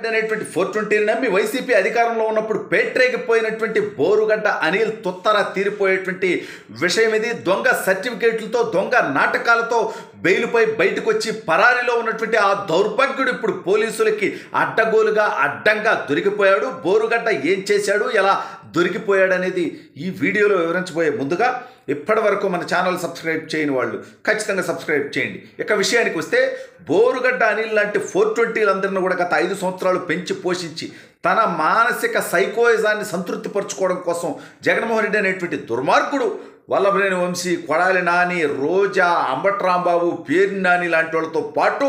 అనేటువంటి 420 నమ్మి వైసీపీ అధికారంలో ఉన్నప్పుడు పేట్రేగిపోయినటువంటి బోరుగడ్డ అనిల్ తుత్తర తీరిపోయేటువంటి విషయం ఇది. దొంగ సర్టిఫికేట్లతో దొంగ నాటకాలతో బెయిలుపై బయటకు వచ్చి పరారీలో ఉన్నటువంటి ఆ దౌర్భాగ్యుడు ఇప్పుడు పోలీసులకి అడ్డంగా దొరికిపోయాడు. బోరుగడ్డ ఏం చేశాడు, ఎలా దొరికిపోయాడు అనేది ఈ వీడియోలో వివరించబోయే ముందుగా ఇప్పటి వరకు మన ఛానల్ సబ్స్క్రైబ్ చేయని వాళ్ళు ఖచ్చితంగా సబ్స్క్రైబ్ చేయండి. ఇక విషయానికి వస్తే బోరుగడ్డ అనిల్ లాంటి 420లందరినీ కూడా గత 5 సంవత్సరాలు పెంచి పోషించి తన మానసిక సైకోయిజాన్ని సంతృప్తిపరచుకోవడం కోసం జగన్మోహన్ రెడ్డి అనేటువంటి దుర్మార్గుడు వల్లభనేని వంశీ, కొడాలి నాని, రోజా, అంబట్రాంబాబు, పేర్ని నాని లాంటి వాళ్ళతో పాటు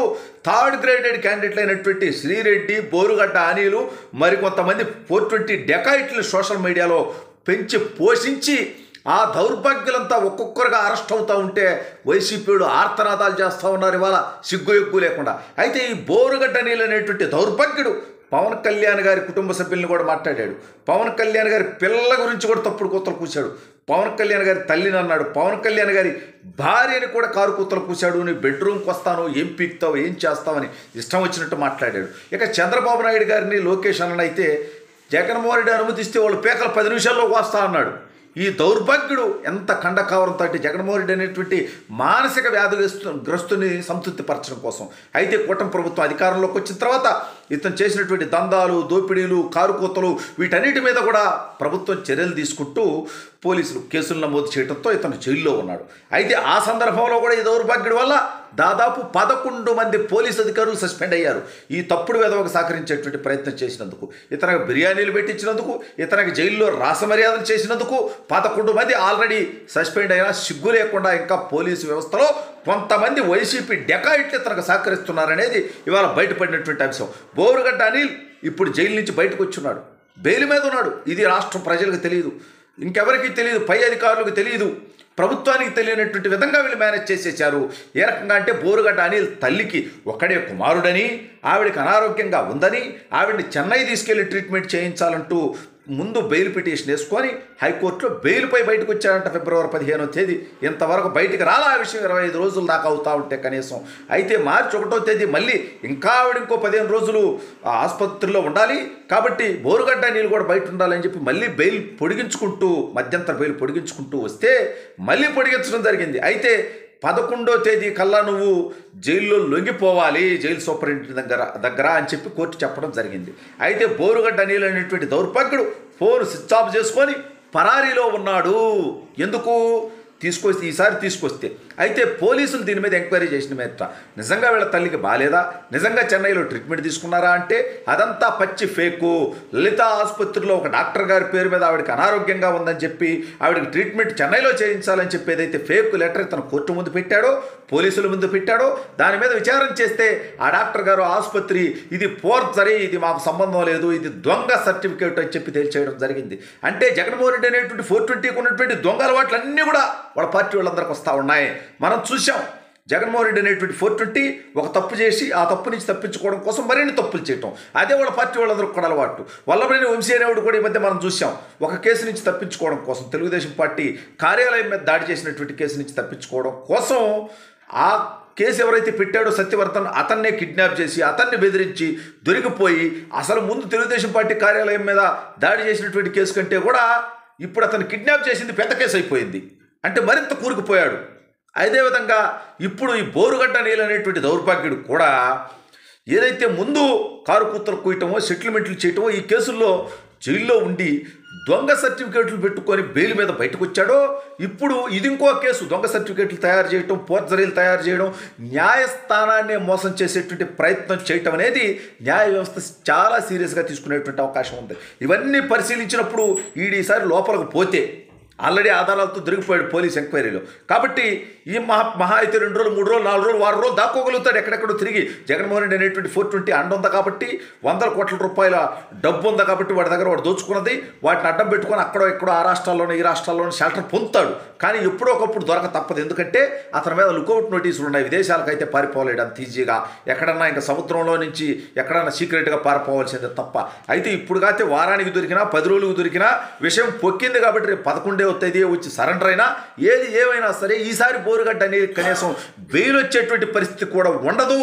థర్డ్ గ్రేడెడ్ క్యాండిడేట్లు అయినటువంటి శ్రీరెడ్డి, బోరుగడ్డ అనిలు, మరికొంతమంది 420 డెకాయిట్లు సోషల్ మీడియాలో పెంచి పోషించి ఆ దౌర్భాగ్యులంతా ఒక్కొక్కరుగా అరెస్ట్ అవుతూ ఉంటే వైసీపీలు ఆర్తనాదాలు చేస్తూ ఉన్నారు ఇవాళ సిగ్గు ఎగ్గు లేకుండా. అయితే ఈ బోరుగడ్డ అనిల్ అనేటువంటి దౌర్భాగ్యుడు పవన్ కళ్యాణ్ గారి కుటుంబ సభ్యుల్ని కూడా మాట్లాడాడు. పవన్ కళ్యాణ్ గారి పిల్లల గురించి కూడా తప్పుడు కూతలు కూశాడు. పవన్ కళ్యాణ్ గారి తల్లిని అన్నాడు. పవన్ కళ్యాణ్ గారి భార్యని కూడా కారు కూతలు కూశాడు. నీ బెడ్రూమ్కి వస్తాను, ఏం పీక్తావు, ఏం చేస్తావని ఇష్టం వచ్చినట్టు మాట్లాడాడు. ఇక చంద్రబాబు నాయుడు గారిని, లోకేష్ అన్న అయితే జగన్మోహన్ రెడ్డి అనుమతిస్తే వాళ్ళు పేకలు 10 నిమిషాల్లో వస్తా అన్నాడు. ఈ దౌర్భాగ్యుడు ఎంత ఖండకావరంతో అంటే జగన్మోహన్ రెడ్డి అనేటువంటి మానసిక వ్యాధిగ్రస్తుని సంతృప్తిపరచడం కోసం. అయితే కూటమి ప్రభుత్వం అధికారంలోకి వచ్చిన తర్వాత ఇతను చేసినటువంటి దందాలు, దోపిడీలు, కారుకోతలు వీటన్నిటి మీద కూడా ప్రభుత్వం చర్యలు తీసుకుంటూ పోలీసులు కేసులు నమోదు చేయడంతో ఇతను జైల్లో ఉన్నాడు. అయితే ఆ సందర్భంలో కూడా ఈ దౌర్భాగ్యుడి వల్ల దాదాపు 11 మంది పోలీసు అధికారులు సస్పెండ్ అయ్యారు. ఈ తప్పుడు విధవకు సహకరించేటువంటి ప్రయత్నం చేసినందుకు, ఇతనికి బిర్యానీలు పెట్టించినందుకు, ఇతనికి జైల్లో రాసమర్యాదలు చేసినందుకు 11 మంది ఆల్రెడీ సస్పెండ్ అయినా సిగ్గు లేకుండా ఇంకా పోలీసు వ్యవస్థలో కొంతమంది వైసీపీ డెకాయిట్లు ఇతనికి సహకరిస్తున్నారనేది ఇవాళ బయటపడినటువంటి అంశం. బోరుగడ్డ అనిల్ ఇప్పుడు జైలు నుంచి బయటకు వచ్చున్నాడు, బెయిల్ మీద ఉన్నాడు. ఇది రాష్ట్రం ప్రజలకు తెలియదు, ఇంకెవరికి తెలియదు, పై అధికారులకు తెలియదు, ప్రభుత్వానికి తెలియనటువంటి విధంగా వీళ్ళు మేనేజ్ చేసేసారు. ఏ రకంగా అంటే బోరుగడ్డ అనిల్ తల్లికి ఒక్కడే కుమారుడని, ఆవిడకి అనారోగ్యంగా ఉందని, ఆవిడని చెన్నై తీసుకెళ్లి ట్రీట్మెంట్ చేయించాలంటూ ముందు బెయిల్ పిటిషన్ వేసుకొని హైకోర్టులో బెయిల్పై బయటకు వచ్చాడంట ఫిబ్రవరి 15వ తేదీ. ఇంతవరకు బయటికి రాలా ఆ విషయం. 25 రోజులు దాకా అవుతా ఉంటే కనీసం. అయితే మార్చి 1వ తేదీ మళ్ళీ ఇంకా ఆవిడ ఇంకో 15 రోజులు ఆసుపత్రిలో ఉండాలి కాబట్టి బోరుగడ్డ అనిల్ కూడా బయట ఉండాలని చెప్పి మళ్ళీ బెయిల్ పొడిగించుకుంటూ, మధ్యంతర బెయిల్ పొడిగించుకుంటూ వస్తే మళ్ళీ పొడిగించడం జరిగింది. అయితే 11వ తేదీ కల్లా నువ్వు జైల్లో లొంగిపోవాలి, జైలు సూపరింటెండెంట్ దగ్గర అని చెప్పి కోర్టు చెప్పడం జరిగింది. అయితే బోరుగడ్డ అనిల్ అనేటువంటి దౌర్భాగ్యుడు ఫోన్ స్విచ్ ఆఫ్ చేసుకొని పరారీలో ఉన్నాడు. ఎందుకు ఈసారి తీసుకొస్తే అయితే పోలీసులు దీని మీద ఎంక్వైరీ చేసిన మీద నిజంగా వీళ్ళ తల్లికి బాలేదా, నిజంగా చెన్నైలో ట్రీట్మెంట్ తీసుకున్నారా అంటే అదంతా పచ్చి ఫేకు. లలిత ఆసుపత్రిలో ఒక డాక్టర్ గారి పేరు మీద ఆవిడకి అనారోగ్యంగా ఉందని చెప్పి ఆవిడకి ట్రీట్మెంట్ చెన్నైలో చేయించాలని చెప్పి ఏదైతే ఫేక్ లెటర్ తన కోర్టు ముందు పెట్టాడో, పోలీసుల ముందు పెట్టాడో, దాని మీద విచారణ చేస్తే ఆ డాక్టర్ గారు ఆసుపత్రి ఇది ఫోర్జరీ, ఇది మాకు సంబంధం లేదు, ఇది దొంగ సర్టిఫికేట్ అని చెప్పి తేల్చేయడం జరిగింది. అంటే జగన్మోహన్ రెడ్డి అనేటువంటి 420కి ఉన్నటువంటి దొంగ అలవాట్లన్నీ కూడా వాళ్ళ పార్టీ వాళ్ళందరికీ వస్తూ ఉన్నాయి. మనం చూసాం జగన్మోహన్ రెడ్డి అనేటువంటి 420 ఒక తప్పు చేసి ఆ తప్పు నుంచి తప్పించుకోవడం కోసం మరిన్ని తప్పులు చేయటం, అదే వాళ్ళ పార్టీ వాళ్ళందరికీ కూడా అలవాటు. వల్లభనేని వంశీ అనేవాడు కూడా ఈ మధ్య మనం చూసాం ఒక కేసు నుంచి తప్పించుకోవడం కోసం, తెలుగుదేశం పార్టీ కార్యాలయం మీద దాడి చేసినటువంటి కేసు నుంచి తప్పించుకోవడం కోసం ఆ కేసు ఎవరైతే పెట్టాడో సత్యవర్ధన్, అతన్నే కిడ్నాప్ చేసి అతన్ని బెదిరించి దొరికిపోయి అసలు ముందు తెలుగుదేశం పార్టీ కార్యాలయం మీద దాడి చేసినటువంటి కేసు కంటే కూడా ఇప్పుడు అతను కిడ్నాప్ చేసింది పెద్ద కేసు అయిపోయింది. అంటే మరింత కూరుకుపోయాడు. అదేవిధంగా ఇప్పుడు ఈ బోరుగడ్డ అనిల్ అనేటువంటి దౌర్భాగ్యుడు కూడా ఏదైతే ముందు కారు కూతలు కూయటమో, సెటిల్మెంట్లు చేయటమో, ఈ కేసుల్లో జైల్లో ఉండి దొంగ సర్టిఫికేట్లు పెట్టుకొని బెయిల్ మీద బయటకు వచ్చాడో, ఇప్పుడు ఇది ఇంకో కేసు. దొంగ సర్టిఫికేట్లు తయారు చేయడం, ఫోర్జరీలు తయారు చేయడం, న్యాయస్థానాన్ని మోసం చేసేటువంటి ప్రయత్నం చేయటం అనేది న్యాయ వ్యవస్థ చాలా సీరియస్గా తీసుకునేటువంటి అవకాశం ఉంది. ఇవన్నీ పరిశీలించినప్పుడు ఈసారి లోపలికి పోతే ఆల్రెడీ ఆధారాలతో దొరికిపోయాడు పోలీస్ ఎంక్వైరీలో. కాబట్టి ఈ మహా అయితే 2 రోజులు, 3 రోజులు, 4 రోజులు, వారం రోజులు దాక్కోగలుగుతాడు ఎక్కడెక్కడో తిరిగి. జగన్మోహన్ రెడ్డి అనేటువంటి 420 అండ ఉంది కాబట్టి, 100 కోట్ల రూపాయల డబ్బు ఉంది కాబట్టి వాడి దగ్గర వాడు దోచుకున్నది వాటిని అడ్డం పెట్టుకొని అక్కడో ఎక్కడో ఆ రాష్ట్రాల్లోనూ ఈ రాష్ట్రాల్లోనూ షెల్టర్ పొందుతాడు. కానీ ఎప్పుడో ఒకప్పుడు దొరక తప్పదు. ఎందుకంటే అతని మీద లుకౌట్ నోటీసులు ఉన్నాయి. విదేశాలకైతే పారిపోలేడు అంత ఈజీగా. ఎక్కడన్నా ఇంకా సముద్రంలో నుంచి ఎక్కడన్నా సీక్రెట్గా పారిపోవాల్సిందే తప్ప. అయితే ఇప్పుడు కాస్తే వారానికి దొరికినా 10 రోజులకు దొరికినా విషయం పొక్కింది కాబట్టి రేపు 11వ తేదీ వచ్చి సరెండర్ అయినా ఏది ఏమైనా సరే ఈసారి బోరుగడ్డ అనేది కనీసం బెయిల్ వచ్చేటువంటి పరిస్థితి కూడా ఉండదు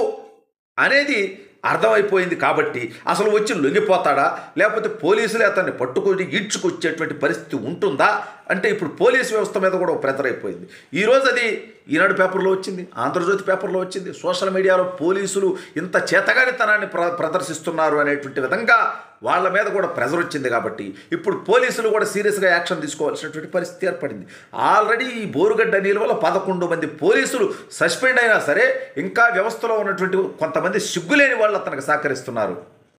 అనేది అర్థమైపోయింది కాబట్టి అసలు వచ్చి లొంగిపోతాడా, లేకపోతే పోలీసులే అతన్ని పట్టుకొని ఈడ్చుకొచ్చేటువంటి పరిస్థితి ఉంటుందా అంటే ఇప్పుడు పోలీసు వ్యవస్థ మీద కూడా ఒక ప్రెజర్ అయిపోయింది. ఈరోజు అది ఈనాడు పేపర్లో వచ్చింది, ఆంధ్రజ్యోతి పేపర్లో వచ్చింది, సోషల్ మీడియాలో పోలీసులు ఇంత చేతగానితనాన్ని ప్రదర్శిస్తున్నారు అనేటువంటి విధంగా వాళ్ళ మీద కూడా ప్రెజర్ వచ్చింది. కాబట్టి ఇప్పుడు పోలీసులు కూడా సీరియస్గా యాక్షన్ తీసుకోవాల్సినటువంటి పరిస్థితి ఏర్పడింది. ఆల్రెడీ ఈ బోరుగడ్డ అనిల్ వల్ల 11 మంది పోలీసులు సస్పెండ్ అయినా సరే ఇంకా వ్యవస్థలో ఉన్నటువంటి కొంతమంది సిగ్గులేని వాళ్ళు అతనికి సహకరిస్తున్నారు.